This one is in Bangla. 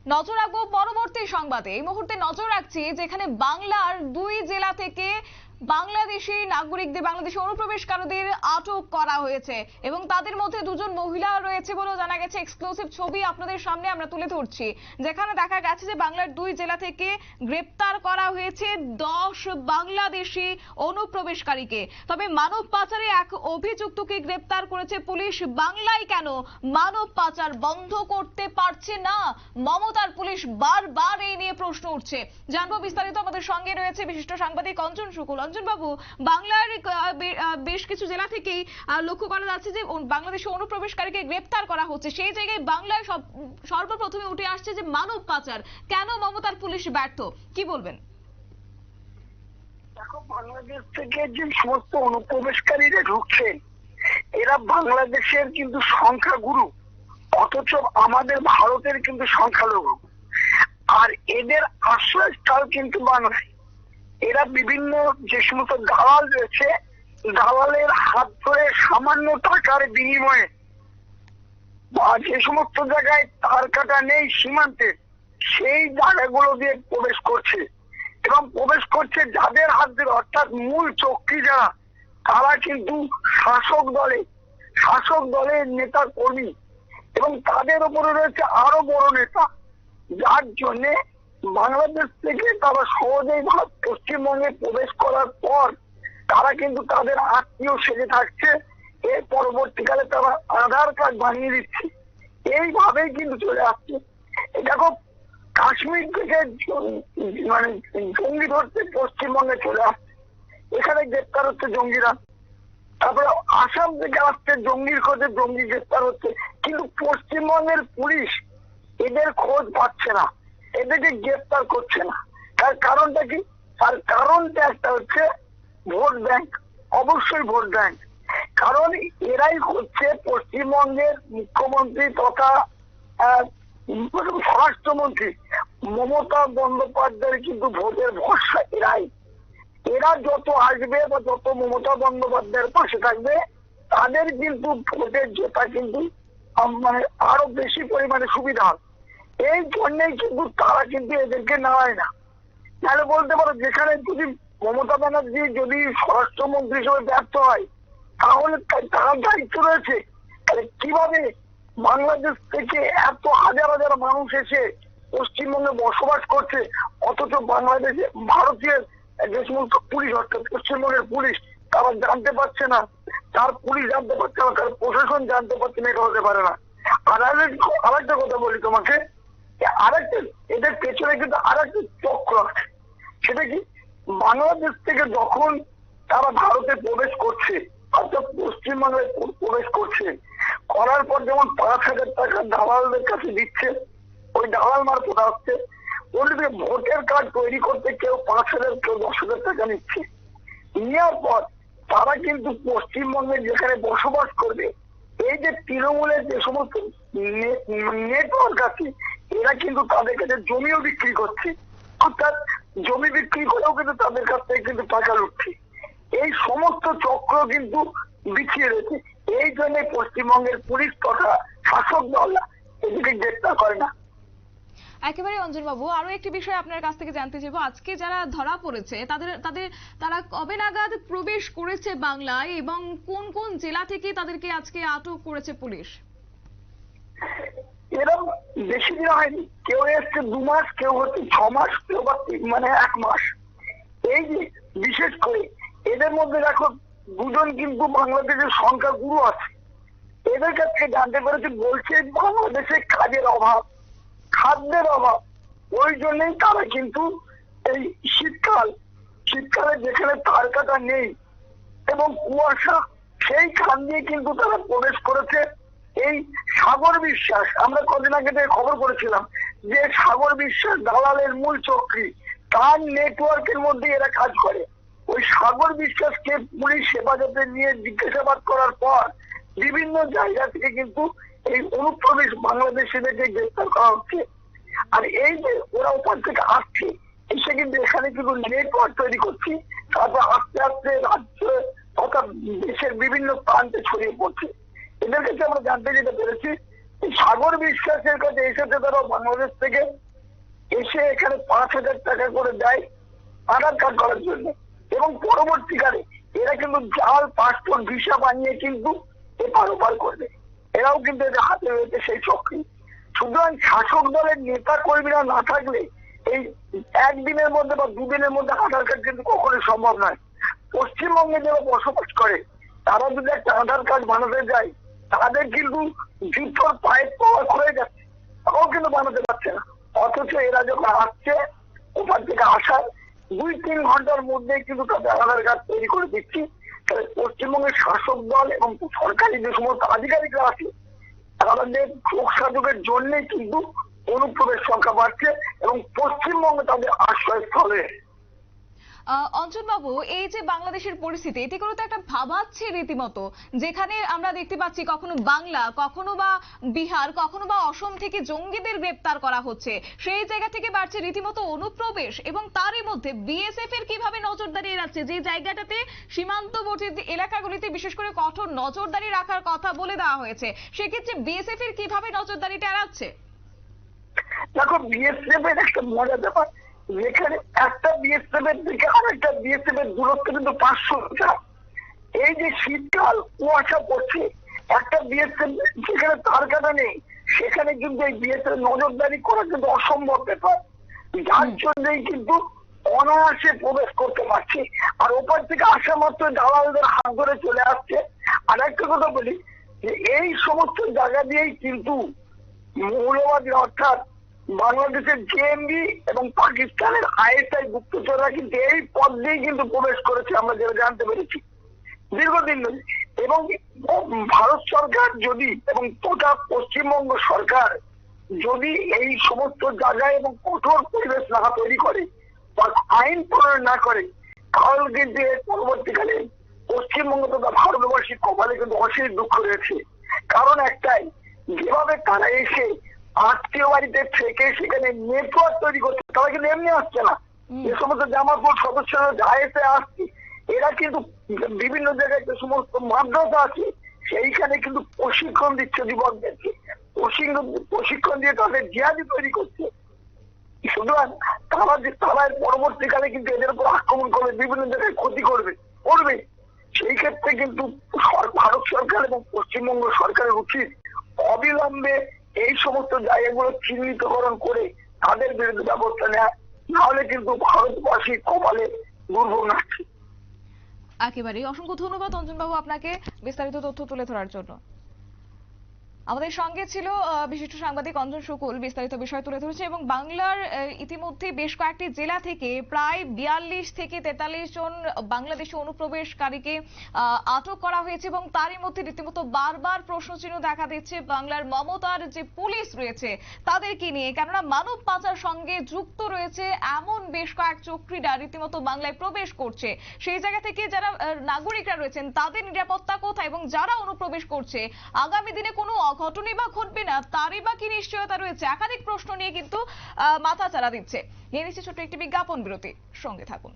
নজর রাখবো পরবর্তী সংবাদে। এই মুহূর্তে নজর রাখছি যেখানে বাংলার 2 জেলা থেকে বাংলাদেশি নাগরিকদের, বাংলাদেশি অনুপ্রবেশকারীদের আটক করা হয়েছে এবং তাদের মধ্যে 2জন মহিলা রয়েছে বলেও জানা গেছে। এক্সক্লুসিভ ছবি আপনাদের সামনে আমরা তুলে ধরছি, যেখানে দেখা গেছে যে বাংলার 2 জেলা থেকে গ্রেপ্তার করা হয়েছে 10 বাংলাদেশি অনুপ্রবেশকারীকে। তবে মানব পাচারে এক অভিযুক্তকে গ্রেপ্তার করেছে পুলিশ। বাংলায় কেন মানব পাচার বন্ধ করতে পারছে না মমতার পুলিশ? বারবার এই নিয়ে প্রশ্ন উঠছে। জানবো বিস্তারিত। আমাদের সঙ্গে রয়েছে বিশিষ্ট সাংবাদিক অঞ্জন শুকুল। অঞ্জন বাবু, বাংলার বেশ কিছু জেলা থেকেই লক্ষ্য করা যাচ্ছে যে বাংলাদেশি অনুপ্রবেশকারীকে গ্রেপ্তার করা হচ্ছে। সেই জায়গায় বাংলায় সর্বপ্রথমে উঠে আসছে যে মানব পাচার। কেন মমতার পুলিশ ব্যর্থ, কি বলবেন? দেখো, বাংলাদেশ থেকে যে সমস্ত অনুপ্রবেশকারীরা ঢুকছে এরা বাংলাদেশের কিন্তু সংখ্যাগুরু, অথচ আমাদের ভারতের কিন্তু সংখ্যালঘু। আর এদের আশ্রয়স্থল কিন্তু বাংলায়। এরা বিভিন্ন যে সমস্ত দালাল রয়েছে, দালালের হাত ধরে সামান্য টাকার বিনিময়ে বা যে সমস্ত জায়গায় তার কাটা নেই সীমান্তে, সেই জায়গাগুলো দিয়ে প্রবেশ করছে এবং প্রবেশ করছে যাদের হাত ধরে, অর্থাৎ মূল চক্রী যারা, তারা কিন্তু শাসক দলের নেতা কর্মী এবং তাদের উপরে রয়েছে আরো বড় নেতা, যার জন্য বাংলাদেশ থেকে তারা সহজেই পশ্চিমবঙ্গে প্রবেশ করার পর তারা কিন্তু তাদের আত্মীয় সেজে থাকছে। এর পরবর্তীকালে তারা আধার কার্ড বানিয়ে দিচ্ছে। এইভাবেই কিন্তু চলে আসছে। দেখো, কাশ্মীর থেকে মানে জঙ্গি ধরতে পশ্চিমবঙ্গে চলে আসছে, এখানে গ্রেপ্তার হচ্ছে জঙ্গিরা। তারপরে আসাম থেকে আসছে জঙ্গির খোঁজে, জঙ্গি গ্রেপ্তার হচ্ছে। কিন্তু পশ্চিমবঙ্গের পুলিশ এদের খোঁজ পাচ্ছে না, এদেরকে গ্রেপ্তার করছে না। তার কারণটা কি? তার কারণটা একটা হচ্ছে ভোট ব্যাংক। অবশ্যই ভোট ব্যাংক। কারণ এরাই হচ্ছে পশ্চিমবঙ্গের মুখ্যমন্ত্রী তথা স্বরাষ্ট্রমন্ত্রী মমতা বন্দ্যোপাধ্যায়ের কিন্তু ভোটের ভরসা এরাই। এরা যত আসবে বা যত মমতা বন্দ্যোপাধ্যায়ের পাশে থাকবে, তাদের কিন্তু ভোটের জেতা কিন্তু মানে আরো বেশি পরিমাণে সুবিধা হবে। এই জন্যই কিন্তু তারা কিন্তু এদেরকে নেওয়ায় না। তাহলে বলতে পারো, যেখানে যদি মমতা ব্যানার্জি যদি স্বরাষ্ট্রমন্ত্রী হিসেবে ব্যর্থ হয়, তাহলে তার দায়িত্ব রয়েছে। তাহলে কিভাবে বাংলাদেশ থেকে এত হাজার হাজার মানুষ এসে পশ্চিমবঙ্গে বসবাস করছে, অথচ বাংলাদেশে ভারতীয় যে সমস্ত পুলিশ, অর্থাৎ পশ্চিমবঙ্গের পুলিশ, তারা জানতে পারছে না, তার পুলিশ জানতে পারছে না, তার প্রশাসন জানতে পারছে না? এটা হতে পারে না। আর আরেকটা কথা বলি তোমাকে, আরেকটা এদের পেছনে কিন্তু আরেকটা চক্র আছে। সেটা কি? বাংলাদেশ থেকে যখন তারা ভারতে প্রবেশ করছে, অর্থাৎ পশ্চিমবাংলায় প্রবেশ করছে, করার পর যেমন 5,000 টাকা দালালদের কাছে দিচ্ছে, ওই দালাল মারফত আসছে। ওদিকে ভোটের কার্ড তৈরি করতে কেউ 5,000, কেউ 10,000 টাকা নিচ্ছে। নেওয়ার পর তারা কিন্তু পশ্চিমবঙ্গে যেখানে বসবাস করবে, এই যে তৃণমূলের যে সমস্ত নেটওয়ার্ক আছে, এরা কিন্তু তাদের কাছে জমিও বিক্রি করছে। অর্থাৎ জমি বিক্রি করেও কিন্তু তাদের কাছ থেকে কিন্তু টাকা লুটছে। এই সমস্ত চক্র কিন্তু বিছিয়ে রয়েছে। এই জন্য পশ্চিমবঙ্গের পুলিশ তথা শাসক দল এদিকে গ্রেপ্তার করে না। একেবারে অঞ্জন বাবু, আরো একটি বিষয় আপনার কাছ থেকে জানতে চাইবো। আজকে যারা ধরা পড়েছে তারা কবে নাগাদ প্রবেশ করেছে বাংলায় এবং কোন কোন জেলা থেকে তাদেরকে আজকে আটক করেছে পুলিশ? এরকম বেশি দিন হয়নি। কেউ এসছে 2 মাস, কেউ হচ্ছে 6 মাস, কেউ বা 1 মাস। এই যে বিশেষ করে এদের মধ্যে দেখো, 2জন কিন্তু বাংলাদেশের সংখ্যাগুরু আছে। এদের কাছে জানতে পেরেছি, বলছে বাংলাদেশে কাজের অভাব, খাদ্যের অভাব। ওই জন্যই তারা কিন্তু এই শীতকালে যেখানে তার কাটা নেই এবং কুয়াশা, সেই খান দিয়ে কিন্তু তারা প্রবেশ করেছে। এই সাগর বিশ্বাস, আমরা কদিন আগে খবর করেছিলাম যে সাগর বিশ্বাস দালালের মূল চক্রী, তার নেটওয়ার্কের মধ্যে এরা কাজ করে। ওই সাগর বিশ্বাসকে পুলিশ হেফাজতে নিয়ে জিজ্ঞাসাবাদ করার পর বিভিন্ন জায়গা থেকে কিন্তু এই অনুপ্রবেশ বাংলাদেশিদেরকে গ্রেপ্তার করা হচ্ছে। আর এই যে ওরা ওখান থেকে আসছে, এসে কিন্তু এখানে কিন্তু নেটওয়ার্ক তৈরি করছে, তারপর আস্তে আস্তে রাজ্য তথা দেশের বিভিন্ন প্রান্তে ছড়িয়ে পড়ছে। এদের কাছে আমরা জানতে যেতে পেরেছি সাগর বিশ্বাসের কাছে এসেছে তারা বাংলাদেশ থেকে, এসে এখানে 5,000 টাকা করে দেয় আধার কার্ড করার জন্য, এবং পরবর্তীকালে এরা কিন্তু জাল পাসপোর্ট ভিসা বানিয়ে কিন্তু এপার ওপার করবে। এরাও কিন্তু এদের হাতে রয়েছে সেই চক্রী। সুতরাং শাসক দলের নেতা কর্মীরা না থাকলে এই একদিনের মধ্যে বা দুদিনের মধ্যে আধার কার্ড কিন্তু কখনোই সম্ভব নয়। পশ্চিমবঙ্গে যারা বসবাস করে তারা যদি একটা আধার কার্ড বানাতে যায়, তাদের কিন্তু জুতোর পায়ের পাওয়া হয়ে যাচ্ছে, তারাও কিন্তু বানাতে পারছে না। অথচ এরা যখন আসছে, ওখান থেকে আসার 2-3 ঘন্টার মধ্যেই কিন্তু তাদের আধার কার্ড তৈরি করে দিচ্ছি। তাহলে পশ্চিমবঙ্গের শাসক দল এবং সরকারি যে সমস্ত আধিকারিকরা আছে, তাদের যোগ সাধকের জন্যই কিন্তু অনুপ্রবেশ সংখ্যা বাড়ছে এবং পশ্চিমবঙ্গে তাদের আশ্রয়স্থলে। অঞ্জন বাবু, এই যে বাংলাদেশের পরিস্থিতি, এটি করে তো একটা ভাবাচ্ছে রীতিমতো, যেখানে আমরা দেখতে পাচ্ছি কখনো বাংলা, কখনো বা বিহার, কখনো বা অসম থেকে জঙ্গিদের গ্রেপ্তার করা হচ্ছে, সেই জায়গা থেকে বাড়ছে রীতিমতো অনুপ্রবেশ, এবং তারই মধ্যে বিএসএফ এর কিভাবে নজরদারি এড়াচ্ছে, যে জায়গাটাতে সীমান্তবর্তী এলাকাগুলিতে বিশেষ করে কঠোর নজরদারি রাখার কথা বলে দেওয়া হয়েছে, সেক্ষেত্রে বিএসএফ এর কিভাবে নজরদারিটা এড়াচ্ছে? দেখো, বিএসএফ এর একটা মজার ব্যাপার, যেখানে একটা বিএসএফ এর থেকে আরেকটা বিএসএফ এর দূরত্ব কিন্তু 500 মিটার। এই যে শীতকাল, কুয়াশা পড়ছে, একটা বিএসএফ যেখানে তার কাটা নেই, সেখানে কিন্তু এই বিএসএফ নজরদারি করা কিন্তু অসম্ভব ব্যাপার, যার জন্যই কিন্তু অনায়াসে প্রবেশ করতে পারছে। আর ওপার থেকে আসা মাত্র দালালদের হাত ধরে চলে আসছে। আর একটা কথা বলি, যে এই সমস্ত জায়গা দিয়েই কিন্তু মৌলবাদী অর্থাৎ বাংলাদেশের জেএমবি এবং পাকিস্তানের আইএসআই গুপ্তচররা কিন্তু এই পথ দিয়েই কিন্তু প্রবেশ করেছে, আমরা যেটা জানতে পেরেছি দীর্ঘদিন ধরে। এবং ভারত সরকার যদি এবং গোটা পশ্চিমবঙ্গ সরকার যদি এই সমস্ত জায়গায় এবং কঠোর পরিবেশ না তৈরি করে বা আইন প্রণয়ন না করে, তাহলে কিন্তু এর পরবর্তীকালে পশ্চিমবঙ্গ তথা ভারতবর্ষের কপালে কিন্তু অশেষ দুঃখ রয়েছে। কারণ একটাই, যেভাবে তারা এসে আত্মীয় বাড়িতে থেকে সেখানে নেটওয়ার্ক তৈরি করছে, তারা কিন্তু এমনি আসছে না। যে সমস্ত জামাতপুর সদস্যরা যাইতে আসছে, এরা কিন্তু বিভিন্ন জায়গায় যে সমস্ত মাদ্রাসা আছে সেইখানে কিন্তু প্রশিক্ষণ দিচ্ছে যুবকদেরকে, প্রশিক্ষণ দিয়ে তাদের জিহাদি তৈরি করছে। সুতরাং তারা পরবর্তীকালে কিন্তু এদের উপর আক্রমণ করবে, বিভিন্ন জায়গায় ক্ষতি করবে। সেই ক্ষেত্রে কিন্তু ভারত সরকার এবং পশ্চিমবঙ্গ সরকারের উচিত অবিলম্বে এই সমস্ত জায়গাগুলো চিহ্নিতকরণ করে তাদের বিরুদ্ধে ব্যবস্থা নেওয়া, নাহলে কিন্তু ভারতবাসী কপালে দুর্ভোগ নাচ্ছে। একেবারেই অসংখ্য ধন্যবাদ অঞ্জন বাবু আপনাকে বিস্তারিত তথ্য তুলে ধরার জন্য। আমাদের সঙ্গে ছিল বিশিষ্ট সাংবাদিক অঞ্জন শুকুল, বিস্তারিত বিষয় তুলে ধরেছে। এবং বাংলার ইতিমধ্যে বেশ কয়েকটি জেলা থেকে প্রায় 42 থেকে 43 জন বাংলাদেশি অনুপ্রবেশকারীকে আটক করা হয়েছে, এবং তারই মধ্যে রীতিমতো বারবার প্রশ্নচিহ্ন দেখা দিচ্ছে বাংলার মমতার যে পুলিশ রয়েছে তাদেরকে নিয়ে, কেননা মানব পাচার সঙ্গে যুক্ত রয়েছে এমন বেশ কয়েক চক্রীরা রীতিমতো বাংলায় প্রবেশ করছে। সেই জায়গা থেকে যারা নাগরিকরা রয়েছেন তাদের নিরাপত্তা কোথায়, এবং যারা অনুপ্রবেশ করছে আগামী দিনে কোনো ঘটনাই বা ঘটবে না তারই বা কি নিশ্চয়তা রয়েছে, একাধিক প্রশ্ন নিয়ে কিন্তু মাথা চাড়া দিচ্ছে। নিয়ে নিচ্ছে ছোট্ট একটি বিজ্ঞাপন বিরতি, সঙ্গে থাকুন।